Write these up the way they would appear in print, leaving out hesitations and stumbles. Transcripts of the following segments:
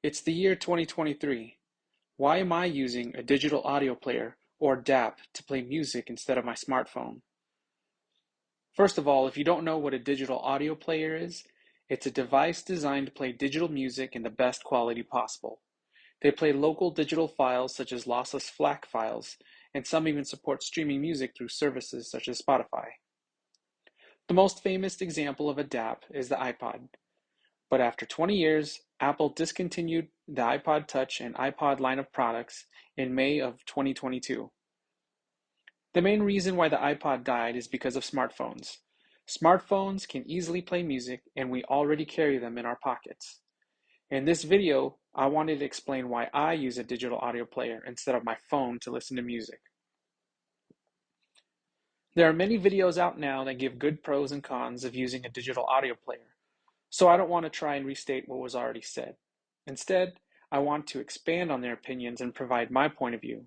It's the year 2023. Why am I using a digital audio player, or DAP, to play music instead of my smartphone? First of all, if you don't know what a digital audio player is, it's a device designed to play digital music in the best quality possible. They play local digital files such as lossless FLAC files, and some even support streaming music through services such as Spotify. The most famous example of a DAP is the iPod. But after 20 years, Apple discontinued the iPod Touch and iPod line of products in May of 2022. The main reason why the iPod died is because of smartphones. Smartphones can easily play music, and we already carry them in our pockets. In this video, I wanted to explain why I use a digital audio player instead of my phone to listen to music. There are many videos out now that give good pros and cons of using a digital audio player, so I don't want to try and restate what was already said. Instead, I want to expand on their opinions and provide my point of view.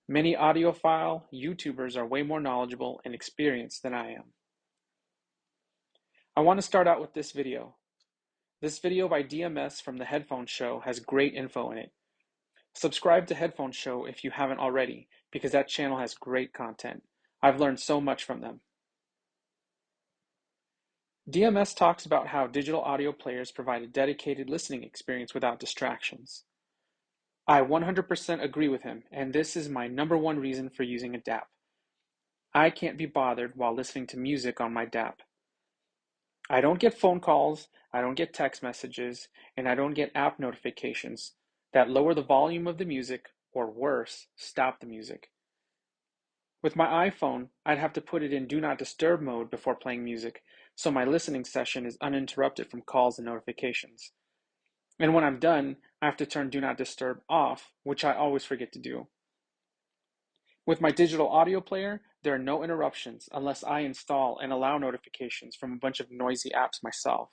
Many audiophile YouTubers are way more knowledgeable and experienced than I am. I want to start out with this video. This video by DMS from the Headphone Show has great info in it. Subscribe to Headphone Show if you haven't already, because that channel has great content. I've learned so much from them. DMS talks about how digital audio players provide a dedicated listening experience without distractions. I 100% agree with him, and this is my number one reason for using a DAP. I can't be bothered while listening to music on my DAP. I don't get phone calls, I don't get text messages, and I don't get app notifications that lower the volume of the music, or worse, stop the music. With my iPhone, I'd have to put it in Do Not Disturb mode before playing music, so my listening session is uninterrupted from calls and notifications. And when I'm done, I have to turn Do Not Disturb off, which I always forget to do. With my digital audio player, there are no interruptions unless I install and allow notifications from a bunch of noisy apps myself.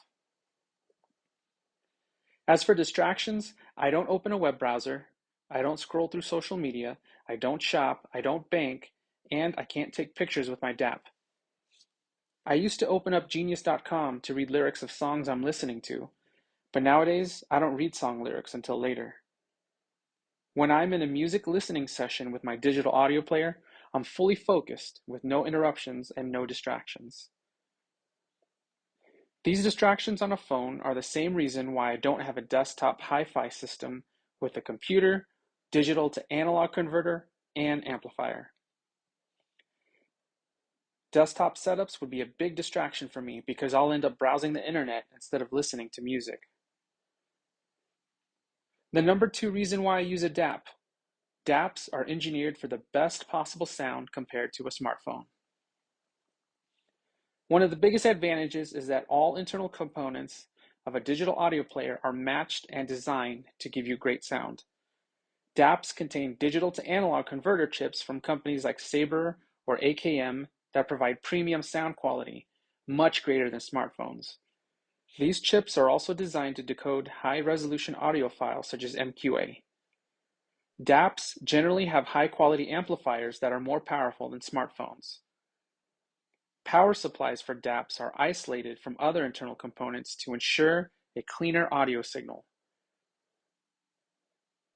As for distractions, I don't open a web browser, I don't scroll through social media, I don't shop, I don't bank, and I can't take pictures with my DAP. I used to open up Genius.com to read lyrics of songs I'm listening to, but nowadays I don't read song lyrics until later. When I'm in a music listening session with my digital audio player, I'm fully focused with no interruptions and no distractions. These distractions on a phone are the same reason why I don't have a desktop hi-fi system with a computer, digital to analog converter, and amplifier. Desktop setups would be a big distraction for me because I'll end up browsing the internet instead of listening to music. The number two reason why I use a DAP. DAPs are engineered for the best possible sound compared to a smartphone. One of the biggest advantages is that all internal components of a digital audio player are matched and designed to give you great sound. DAPs contain digital to analog converter chips from companies like Sabre or AKM that provide premium sound quality, much greater than smartphones. These chips are also designed to decode high-resolution audio files such as MQA. DAPs generally have high-quality amplifiers that are more powerful than smartphones. Power supplies for DAPs are isolated from other internal components to ensure a cleaner audio signal.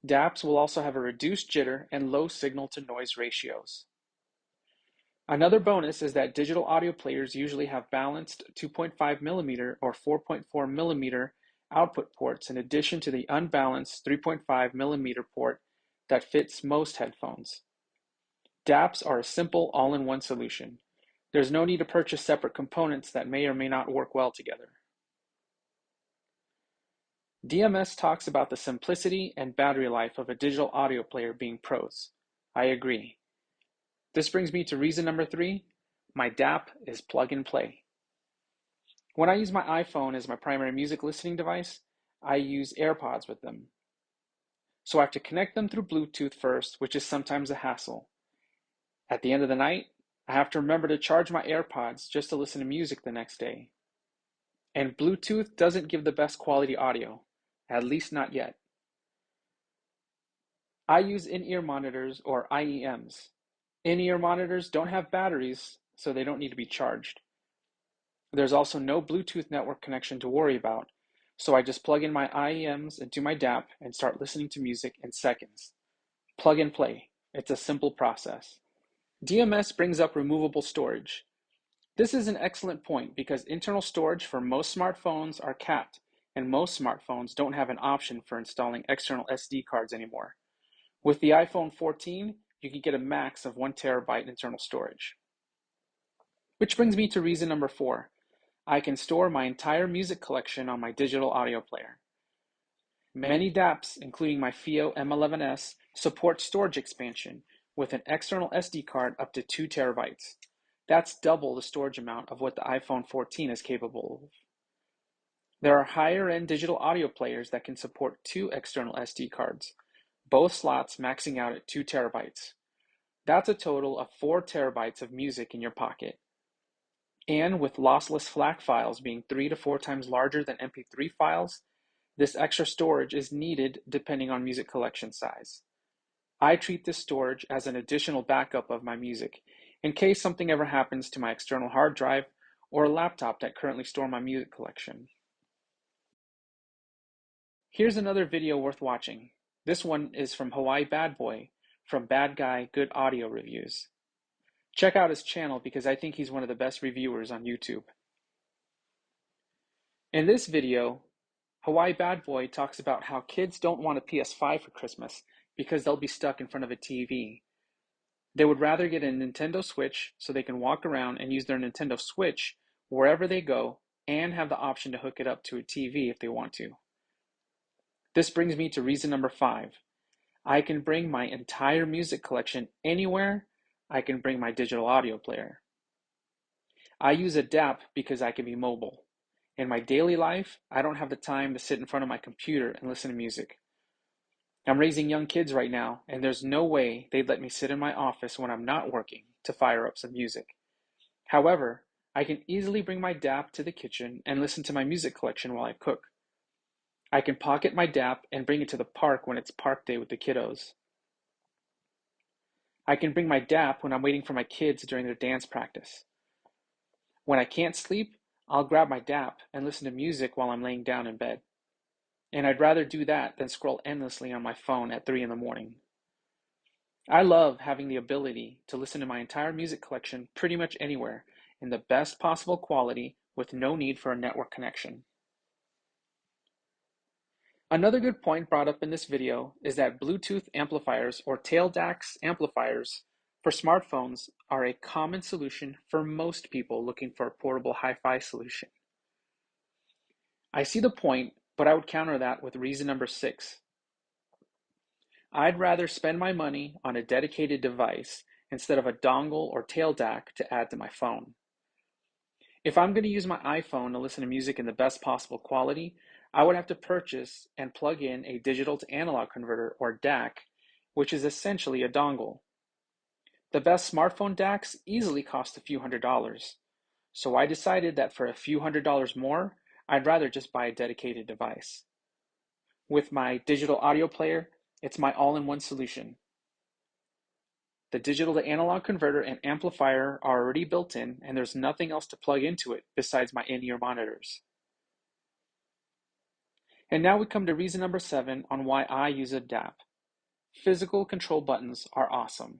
DAPs will also have a reduced jitter and low signal-to-noise ratios. Another bonus is that digital audio players usually have balanced 2.5mm or 4.4mm output ports in addition to the unbalanced 3.5mm port that fits most headphones. DAPs are a simple all-in-one solution. There's no need to purchase separate components that may or may not work well together. DMS talks about the simplicity and battery life of a digital audio player being pros. I agree. This brings me to reason number three. My DAP is plug and play. When I use my iPhone as my primary music listening device, I use AirPods with them. So I have to connect them through Bluetooth first, which is sometimes a hassle. At the end of the night, I have to remember to charge my AirPods just to listen to music the next day. And Bluetooth doesn't give the best quality audio, at least not yet. I use in-ear monitors or IEMs. In-ear monitors don't have batteries, so they don't need to be charged. There's also no Bluetooth network connection to worry about, So I just plug in my IEMs into my DAP and start listening to music in seconds. Plug and play. It's a simple process. DMS brings up removable storage. This is an excellent point because internal storage for most smartphones are capped, and most smartphones don't have an option for installing external SD cards anymore. With the iPhone 14, you can get a max of 1 terabyte internal storage. Which brings me to reason number 4. I can store my entire music collection on my digital audio player. Many DAPs, including my FIO M11S, support storage expansion with an external SD card up to 2 terabytes. That's double the storage amount of what the iPhone 14 is capable of. There are higher-end digital audio players that can support 2 external SD cards, both slots maxing out at 2 terabytes. That's a total of 4 terabytes of music in your pocket. And with lossless FLAC files being 3 to 4 times larger than MP3 files, this extra storage is needed depending on music collection size. I treat this storage as an additional backup of my music in case something ever happens to my external hard drive or a laptop that currently store my music collection. Here's another video worth watching. This one is from Hawaii Bad Boy from Bad Guy Good Audio Reviews. Check out his channel because I think he's one of the best reviewers on YouTube. In this video, Hawaii Bad Boy talks about how kids don't want a PS5 for Christmas because they'll be stuck in front of a TV. They would rather get a Nintendo Switch so they can walk around and use their Nintendo Switch wherever they go and have the option to hook it up to a TV if they want to. This brings me to reason number 5. I can bring my entire music collection anywhere. I can bring my digital audio player. I use a DAP because I can be mobile. In my daily life, I don't have the time to sit in front of my computer and listen to music. I'm raising young kids right now, and there's no way they'd let me sit in my office when I'm not working to fire up some music. However, I can easily bring my DAP to the kitchen and listen to my music collection while I cook. I can pocket my DAP and bring it to the park when it's park day with the kiddos. I can bring my DAP when I'm waiting for my kids during their dance practice. When I can't sleep, I'll grab my DAP and listen to music while I'm laying down in bed. And I'd rather do that than scroll endlessly on my phone at 3 in the morning. I love having the ability to listen to my entire music collection pretty much anywhere in the best possible quality with no need for a network connection. Another good point brought up in this video is that Bluetooth amplifiers or tail DACs amplifiers for smartphones are a common solution for most people looking for a portable hi-fi solution. I see the point, but I would counter that with reason number 6. I'd rather spend my money on a dedicated device instead of a dongle or tail DAC to add to my phone. If I'm going to use my iPhone to listen to music in the best possible quality, I would have to purchase and plug in a digital to analog converter or DAC, which is essentially a dongle. The best smartphone DACs easily cost a few $100s, so I decided that for a few $100s more, I'd rather just buy a dedicated device. With my digital audio player, it's my all-in-one solution. The digital to analog converter and amplifier are already built in, and there's nothing else to plug into it besides my in-ear monitors. And now we come to reason number 7 on why I use a DAP. Physical control buttons are awesome.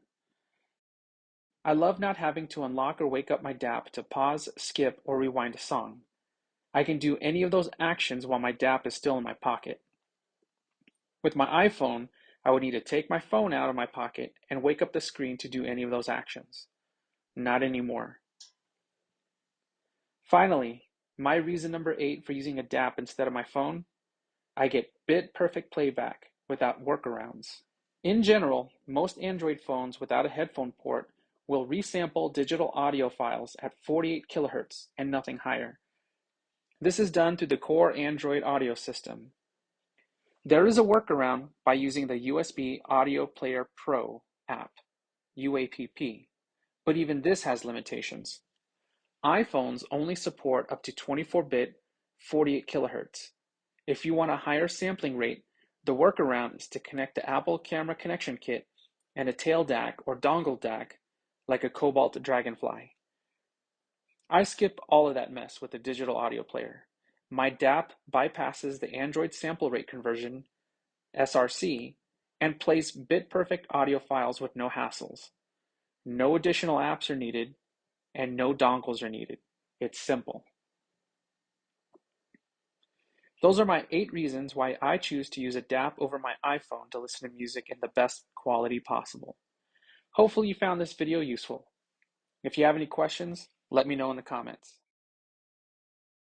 I love not having to unlock or wake up my DAP to pause, skip, or rewind a song. I can do any of those actions while my DAP is still in my pocket. With my iPhone, I would need to take my phone out of my pocket and wake up the screen to do any of those actions. Not anymore. Finally, my reason number 8 for using a DAP instead of my phone, I get bit-perfect playback without workarounds. In general, most Android phones without a headphone port will resample digital audio files at 48 kilohertz and nothing higher. This is done through the core Android audio system. There is a workaround by using the USB Audio Player Pro app, UAPP, but even this has limitations. iPhones only support up to 24-bit 48 kilohertz. If you want a higher sampling rate, the workaround is to connect the Apple Camera Connection Kit and a tail DAC or dongle DAC like a Cobalt Dragonfly. I skip all of that mess with a digital audio player. My DAP bypasses the Android sample rate conversion, SRC, and plays bit-perfect audio files with no hassles. No additional apps are needed, and no dongles are needed. It's simple. Those are my 8 reasons why I choose to use a DAP over my iPhone to listen to music in the best quality possible. Hopefully you found this video useful. If you have any questions, let me know in the comments.